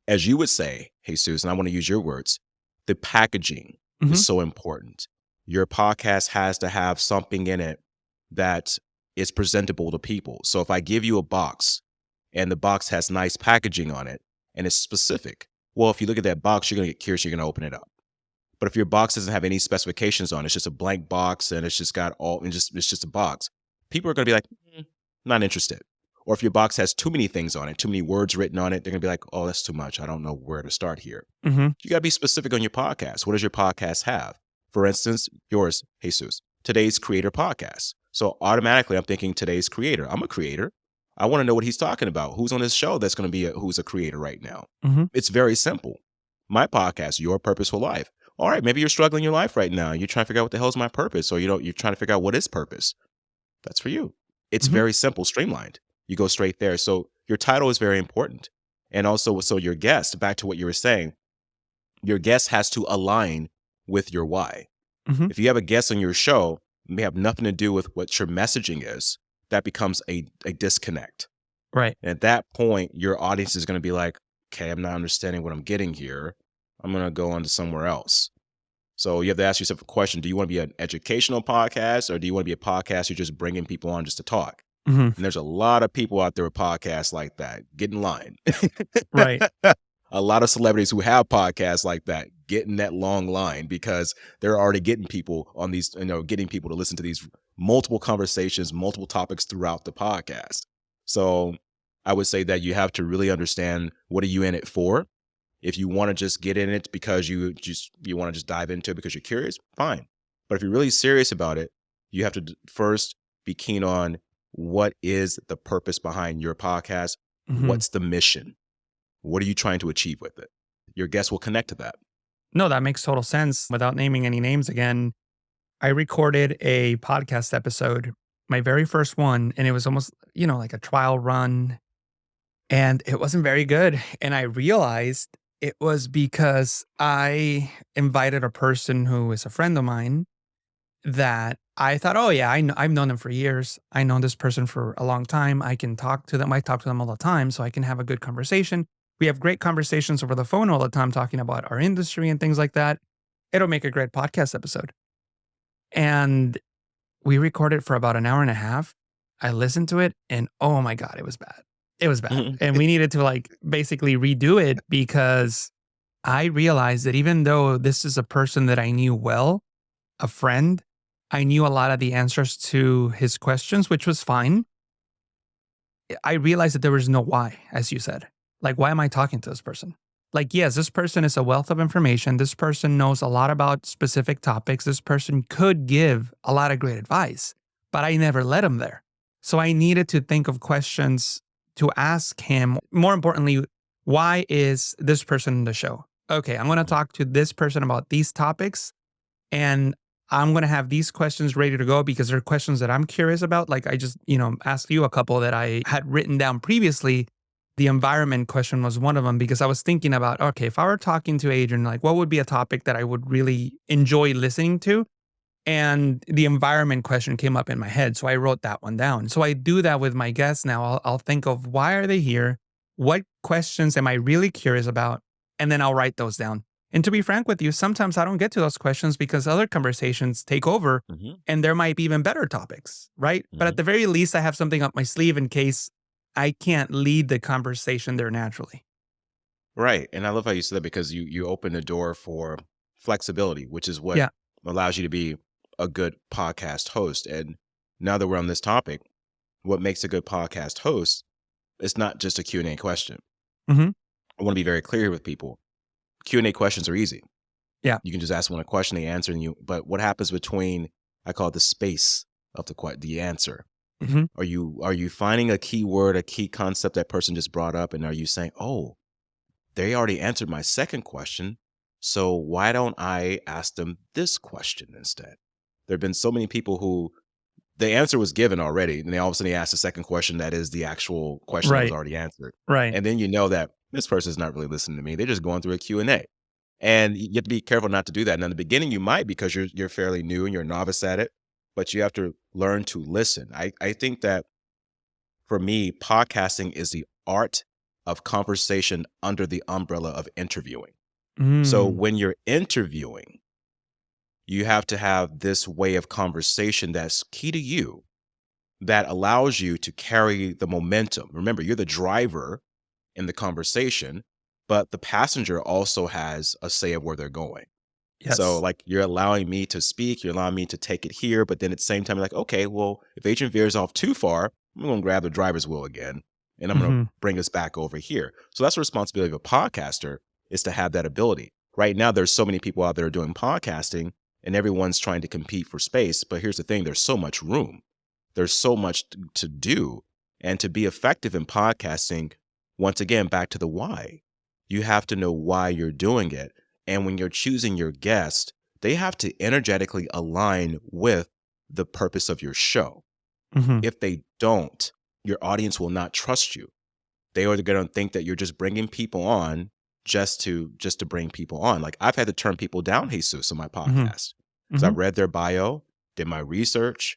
as you would say, Jesus, and I want to use your words, the packaging is Mhm. so important. Your podcast has to have something in it that is presentable to people. So if I give you a box and the box has nice packaging on it and it's specific, well, if you look at that box, you're going to get curious, you're going to open it up. But if your box doesn't have any specifications on it, it's just a blank box and it's just it's just a box, people are going to be like, not interested. Or if your box has too many things on it, too many words written on it, they're going to be like, oh, that's too much. I don't know where to start here. Mhm. You got to be specific on your podcast. What does your podcast have? For instance, yours, Jesus, today's creator podcast. So automatically I'm thinking today's creator. I'm a creator. I want to know what he's talking about. Who's on this show that's going to be who's a creator right now? Mhm. It's very simple. My podcast, Your Purposeful Life. All right, maybe you're struggling in your life right now. You're trying to figure out what the hell is my purpose, or you're trying to figure out what is purpose. That's for you. It's Mhm. very simple, streamlined. You go straight there. So your title is very important. And also, so your guest, back to what you were saying, your guest has to align with your why. Mhm. If you have a guest on your show, it may have nothing to do with what your messaging is, that becomes a disconnect. Right. And at that point, your audience is going to be like, okay, I'm not understanding what I'm getting here. I'm going to go on to somewhere else. So you have to ask yourself a question. Do you want to be an educational podcast, or do you want to be a podcast you're just bringing people on just to talk? Mhm. And there's a lot of people out there with podcasts like that. Get in line. Right. A lot of celebrities who have podcasts like that get in that long line because they're already getting people on these, getting people to listen to these multiple conversations, multiple topics throughout the podcast. So I would say that you have to really understand, what are you in it for? If you want to just get in it because you want to just dive into it because you're curious, fine. But if you're really serious about it, you have to first be keen on, what is the purpose behind your podcast? Mhm. What's the mission? What are you trying to achieve with it? Your guests will connect to that. No, that makes total sense. Without naming any names again, I recorded a podcast episode, my very first one, and it was almost, like a trial run, and it wasn't very good. And I realized it was because I invited a person who is a friend of mine that I thought, oh, yeah, I've known them for years. I know this person for a long time. I can talk to them. I talk to them all the time, so I can have a good conversation. We have great conversations over the phone all the time, talking about our industry and things like that. It'll make a great podcast episode. And we recorded for about an hour and a half. I listened to it and oh my God, it was bad. It was bad. Mhm. And we needed to basically redo it because I realized that even though this is a person that I knew well, a friend, I knew a lot of the answers to his questions, which was fine. I realized that there was no why, as you said. Like, why am I talking to this person? Like, yes, this person is a wealth of information. This person knows a lot about specific topics. This person could give a lot of great advice, but I never led him there. So I needed to think of questions to ask him. More importantly, why is this person in the show? Okay, I'm going to talk to this person about these topics, and I'm going to have these questions ready to go because they're questions that I'm curious about. Like I just, asked you a couple that I had written down previously. The environment question was one of them because I was thinking about, okay, if I were talking to Adrian, like what would be a topic that I would really enjoy listening to? And the environment question came up in my head. So I wrote that one down. So I do that with my guests now. I'll think of, why are they here? What questions am I really curious about? And then I'll write those down. And to be frank with you, sometimes I don't get to those questions because other conversations take over Mhm. and there might be even better topics, right? But at Mhm. the very least, I have something up my sleeve in case I can't lead the conversation there naturally. Right. And I love how you said that, because you open the door for flexibility, which is what Yeah. allows you to be a good podcast host. And now that we're on this topic, what makes a good podcast host is not just a Q&A question. Hmm. I want to be very clear here with people. Q&A questions are easy. Yeah. You can just ask one a question, they answer, but what happens between, I call it the space of the answer. Hmm. Are you finding a key word, a key concept that person just brought up, and are you saying, oh, they already answered my second question, so why don't I ask them this question instead? There have been so many people who the answer was given already, and they all of a sudden ask the second question that is the actual question that was Right. already answered. Right. And then you know that this person is not really listening to me. They're just going through a Q&A. And you have to be careful not to do that. And in the beginning, you might, because you're fairly new and you're a novice at it, but you have to learn to listen. I think that for me, podcasting is the art of conversation under the umbrella of interviewing. So Mm. when you're interviewing, you have to have this way of conversation that's key to you, that allows you to carry the momentum. Remember, you're the driver in the conversation, but the passenger also has a say of where they're going. So, Yes. like, you're allowing me to speak, you're allowing me to take it here, but then at the same time, you're like, okay, well, if Adrian veers off too far, I'm going to grab the driver's wheel again, and I'm going to Hmm. bring us back over here. So that's the responsibility of a podcaster, is to have that ability. Right now, there's so many people out there doing podcasting, and everyone's trying to compete for space. But here's the thing, there's so much room. There's so much to do. And to be effective in podcasting, once again, back to the why, you have to know why you're doing it. And when you're choosing your guest, they have to energetically align with the purpose of your show. Mm-hmm. If they don't, your audience will not trust you. They are going to think that you're just bringing people on just to bring people on. Like, I've had to turn people down, Jesus, on my Mm-hmm. podcast, because Mm-hmm. I've read their bio, did my research,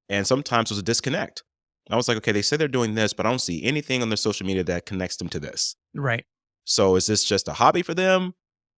and sometimes there's a disconnect. I was like, okay, they say they're doing this, but I don't see anything on their social media that connects them to this. Right. So is this just a hobby for them?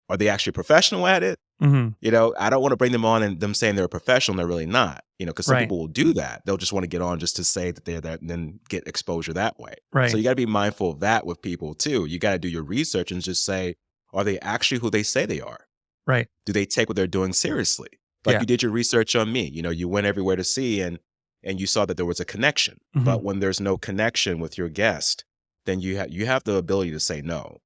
Are they actually professional at it? Mm-hmm. I don't want to bring them on and them saying they're a professional and they're really not, because some Right. people will do that. They'll just want to get on just to say that they're that and then get exposure that way. Right. So you got to be mindful of that with people too. You got to do your research and just say, are they actually who they say they are? Right. Do they take what they're doing seriously? Like Yeah. you did your research on me, you went everywhere to see and you saw that there was a connection. Mm-hmm. But when there's no connection with your guest, then you have the ability to say no.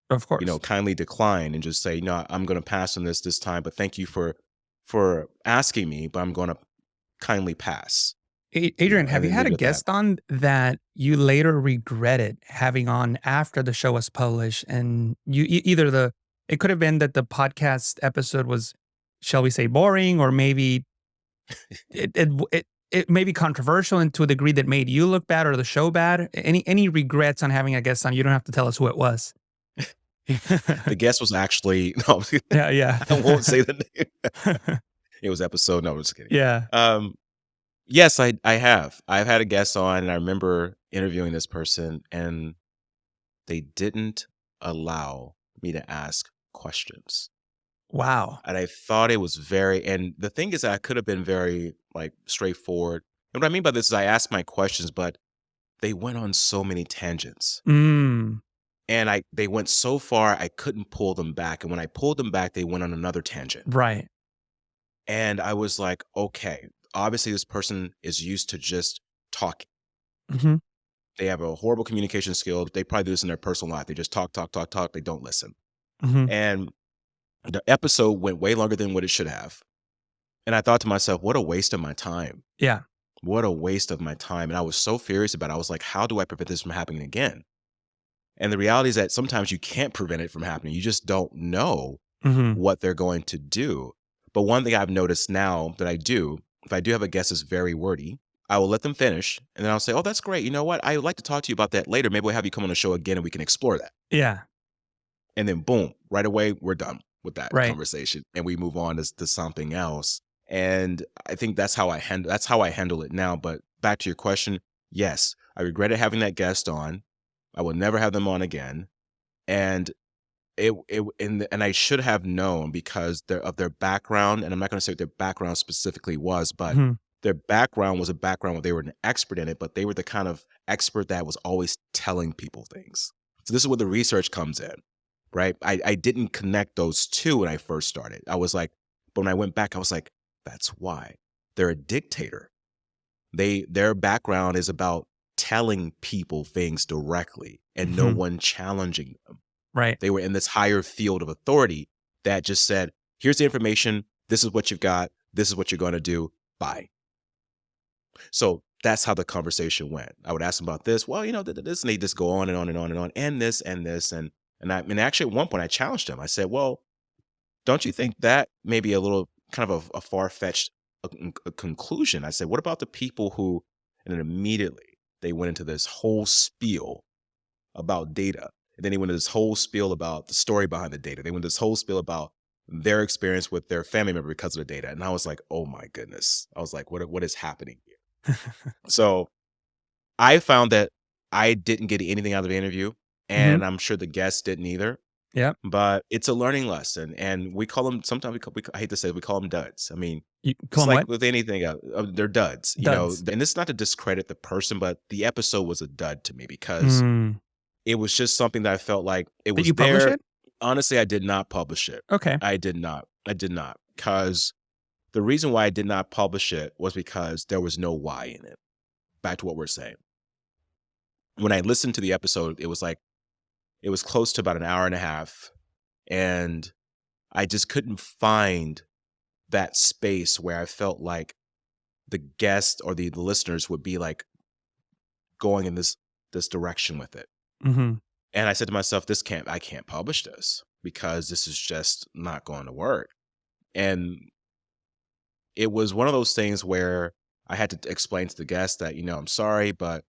Of course. Kindly decline and just say, no, I'm going to pass on this time, but thank you for asking me, but I'm going to kindly pass. Adrian, have you and had a leave it at that. guest on that you later regretted having on after the show was published? And you it could have been that the podcast episode was, shall we say, boring, or maybe it may be controversial and to a degree that made you look bad or the show bad. Any regrets on having a guest on? You don't have to tell us who it was. The guest was actually no, Yeah. I won't say the name. It was episode. No, I'm just kidding. Yeah. Yes, I have. I've had a guest on, and I remember interviewing this person, and they didn't allow me to ask questions. Wow. And I thought it was and the thing is, I could have been very straightforward. And what I mean by this is I asked my questions, but they went on so many tangents. Mm. And they went so far, I couldn't pull them back. And when I pulled them back, they went on another tangent. Right. And I was like, okay, obviously this person is used to just talking. Mm-hmm. They have a horrible communication skill. They probably do this in their personal life. They just talk. They don't listen. Mm-hmm. And the episode went way longer than what it should have. And I thought to myself, what a waste of my time. Yeah. What a waste of my time. And I was so furious about it. I was like, how do I prevent this from happening again? And the reality is that sometimes you can't prevent it from happening. You just don't know Mm-hmm. what they're going to do. But one thing I've noticed now that I do, if I do have a guest that's very wordy, I will let them finish. And then I'll say, oh, that's great. You know what? I would like to talk to you about that later. Maybe we'll have you come on the show again and we can explore that. Yeah. And then boom, right away, we're done with that Right. conversation. And we move on to something else. And I think that's how I handle it now. But back to your question, yes, I regretted having that guest on. I will never have them on again. And and I should have known because of their background, and I'm not going to say what their background specifically was, but Mm-hmm. their background was a background where they were an expert in it, but they were the kind of expert that was always telling people things. So this is where the research comes in, right? I didn't connect those two when I first started. I was like, but when I went back, I was like, that's why. They're a dictator. Their background is about telling people things directly and no Mhm. one challenging them. Right. They were in this higher field of authority that just said, here's the information. This is what you've got. This is what you're going to do. Bye. So that's how the conversation went. I would ask them about this. Well, this, and they just go on and on and on and on, and this and this. And actually at one point I challenged them. I said, well, don't you think that may be a little kind of a far-fetched a conclusion? I said, what about the people who, and then immediately they went into this whole spiel about data. And then they went into this whole spiel about the story behind the data. They went into this whole spiel about their experience with their family member because of the data. And I was like, oh my goodness. I was like, what is happening here? So I found that I didn't get anything out of the interview, and I'm sure the guests didn't either. Yep. But it's a learning lesson, and we call them, sometimes I hate to say it, we call them duds. I mean, You it's call 'em like what? with anything else, they're duds, Duds. and this is not to discredit the person, but the episode was a dud to me because it was just something that I felt like it Did was you publish there. it? Honestly, I did not publish it. Okay. I did not. Because the reason why I did not publish it was because there was no why in it. Back to what we're saying. When I listened to the episode, it was close to about an hour and a half. And I just couldn't find that space where I felt like the guest or the listeners would be like going in this direction with it. Mm-hmm. And I said to myself, I can't publish this. because this is just not going to work. And it was one of those things where I had to explain to the guest that, I'm sorry, but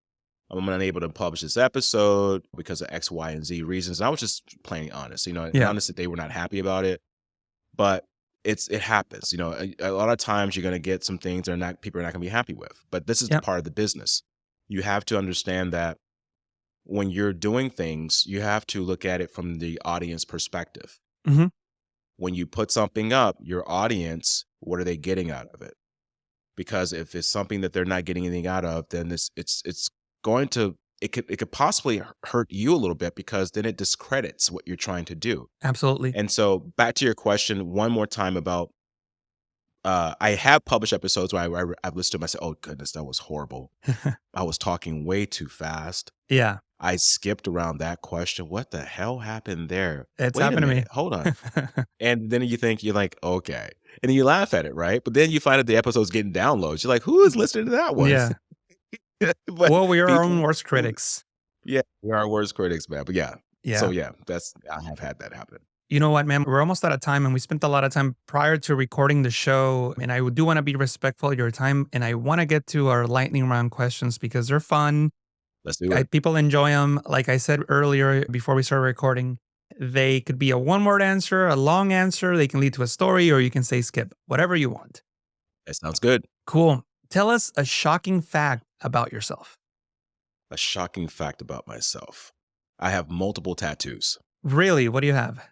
I'm unable to publish this episode because of X, Y, and Z reasons. And I was just plain honest, and Yeah, honest that they were not happy about it, but it happens. A lot of times you're going to get some things that people are not going to be happy with, but this is yeah, part of the business. You have to understand that when you're doing things, you have to look at it from the audience perspective. hmm When you put something up, your audience, what are they getting out of it? Because if it's something that they're not getting anything out of, then it's going to it could possibly hurt you a little bit, because then it discredits what you're trying to do. absolutely. And so back to your question one more time about I have published episodes where I've listened to them. I said, "Oh goodness, that was horrible. I was talking way too fast. Yeah, I skipped around that question. What the hell happened there? it's Wait a happened to me. minute, hold on." And then you're like, okay. And then you laugh at it, right? But then you find that the episode's getting downloads. You're like, who is listening to that one? Yeah. But Well, we are our own people, worst critics. yeah, we're our worst critics, man. But yeah. So Yeah. yeah, I have had that happen. You know what, man? We're almost out of time, and we spent a lot of time prior to recording the show. And I do want to be respectful of your time, and I want to get to our lightning round questions because they're fun. Let's do it. People enjoy them. Like I said earlier before we started recording, they could be a one-word answer, a long answer. They can lead to a story, or you can say skip, whatever you want. That sounds good. Cool. Tell us a shocking fact about yourself. A shocking fact about myself. I have multiple tattoos. Really? What do you have?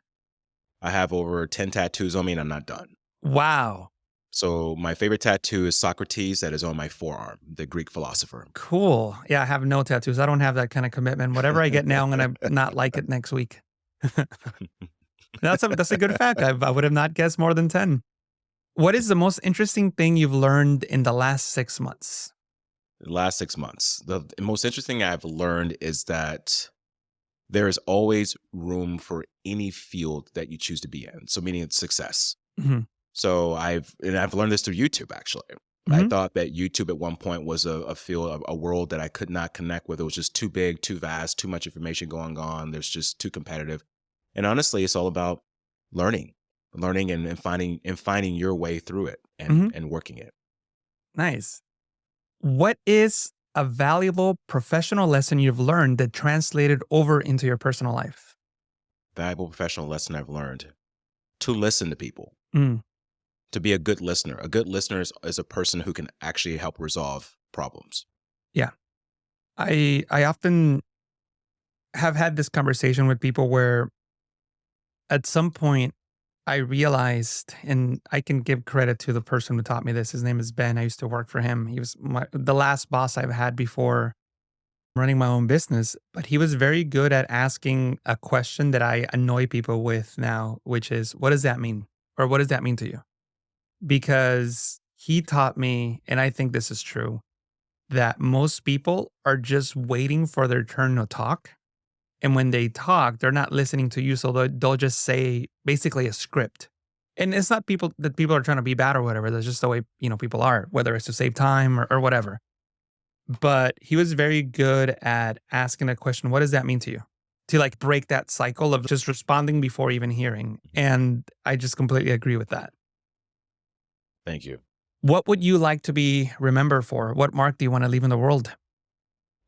I have over 10 tattoos on me, and I'm not done. Wow. So my favorite tattoo is Socrates, that is on my forearm, the Greek philosopher. Cool. Yeah, I have no tattoos. I don't have that kind of commitment. Whatever I get now, I'm going to not like it next week. That's a good fact. I would have not guessed more than 10. What is the most interesting thing you've learned in the last 6 months? The last 6 months. The most interesting I've learned is that there is always room for any field that you choose to be in. So meaning it's success. hmm So I've learned this through YouTube, actually. I hmm thought that YouTube at one point was a field, a world that I could not connect with. It was just too big, too vast, too much information going on. There's just too competitive. And honestly, it's all about learning and finding your way through it hmm and working it. Nice. What is a valuable professional lesson you've learned that translated over into your personal life? Valuable professional lesson I've learned: to listen to people, Mm, to be a good listener. A good listener is a person who can actually help resolve problems. yeah. I often have had this conversation with people where at some point I realized, and I can give credit to the person who taught me this. His name is Ben. I used to work for him. He was the last boss I've had before running my own business, but he was very good at asking a question that I annoy people with now, which is, what does that mean? Or what does that mean to you? Because he taught me, and I think this is true, that most people are just waiting for their turn to talk. And when they talk, they're not listening to you. So they'll just say basically a script. And it's not people are trying to be bad or whatever. That's just the way, people are, whether it's to save time or whatever. But he was very good at asking a question, what does that mean to you? To like break that cycle of just responding before even hearing. And I just completely agree with that. Thank you. What would you like to be remembered for? What mark do you want to leave in the world?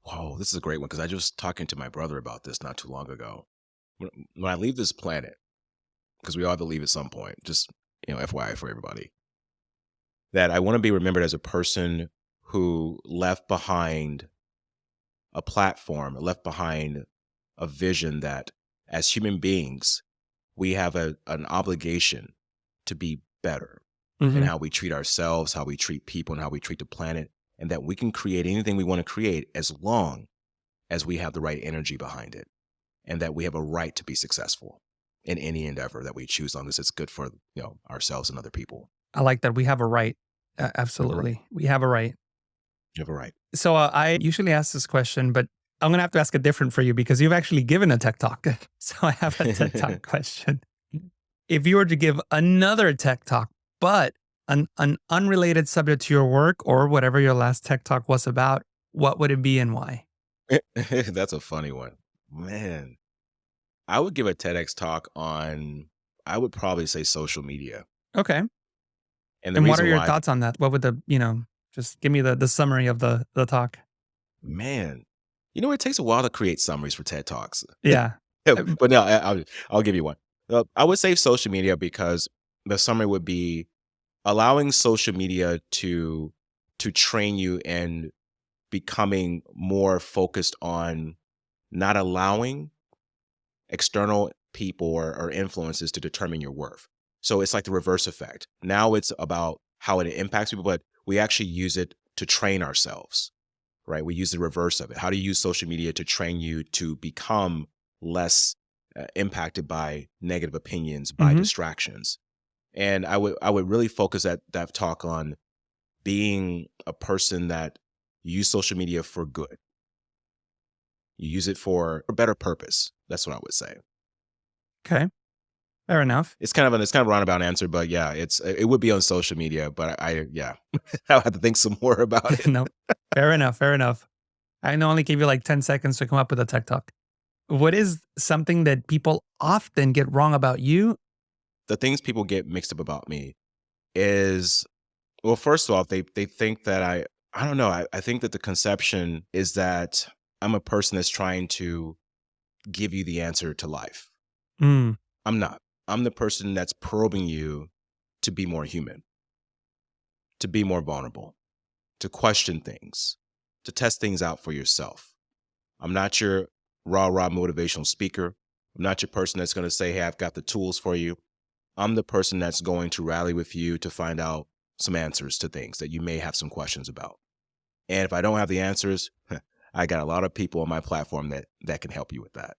Whoa, this is a great one, because I just talking to my brother about this not too long ago. When I leave this planet, because we all have to leave at some point, just FYI for everybody, that I want to be remembered as a person who left behind a platform, left behind a vision that as human beings, we have an obligation to be better in hmm how we treat ourselves, how we treat people, and how we treat the planet, and that we can create anything we want to create as long as we have the right energy behind it, and that we have a right to be successful in any endeavor that we choose, on this it's good for ourselves and other people. I like that. We have a right. You have a right. Absolutely. We have a right. You have a right. So I usually ask this question, but I'm going to have to ask it different for you because you've actually given a tech talk. So I have a tech talk question. If you were to give another tech talk, but an unrelated subject to your work or whatever your last tech talk was about, what would it be and why? That's a funny one, man. I would give a TEDx talk on, I would probably say social media. Okay. And the And what are reason your why, thoughts on that? What would just give me the summary of the talk. man, it takes a while to create summaries for TED Talks. Yeah. But no, I'll give you one. I would say social media because the summary would be allowing social media to train you in becoming more focused on not allowing external people or influences to determine your worth. So it's like the reverse effect. Now it's about how it impacts people, but we actually use it to train ourselves, right? We use the reverse of it. How do you use social media to train you to become less impacted by negative opinions, by Mhm. distractions? And I would really focus that talk on being a person that use social media for good. You use it for a better purpose. That's what I would say. Okay. Fair enough. It's kind of a roundabout answer, but yeah, it would be on social media, but yeah, I'll have to think some more about it. No. Fair enough, fair enough. I can only give you like 10 seconds to come up with a tech talk. What is something that people often get wrong about you? The things people get mixed up about me is, well, first off, they think that I don't know. I think that the conception is that I'm a person that's trying to give you the answer to life. Mm, I'm not. I'm the person that's probing you to be more human, to be more vulnerable, to question things, to test things out for yourself. I'm not your rah motivational speaker. I'm not your person that's going to say, hey, I've got the tools for you. I'm the person that's going to rally with you to find out some answers to things that you may have some questions about. And if I don't have the answers, I got a lot of people on my platform that can help you with that.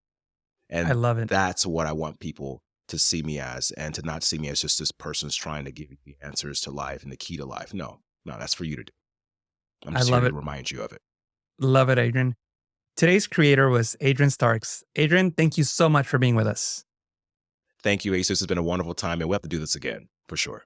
I And love it. that's what I want people to see me as, and to not see me as just this person's trying to give you the answers to life and the key to life. No, that's for you to do. I'm I just here love to it. remind you of it. Love it, Adrian. Today's creator was Adrian Starks. Adrian, thank you so much for being with us. Thank you, Ace. This has been a wonderful time, and we'll have to do this again for sure.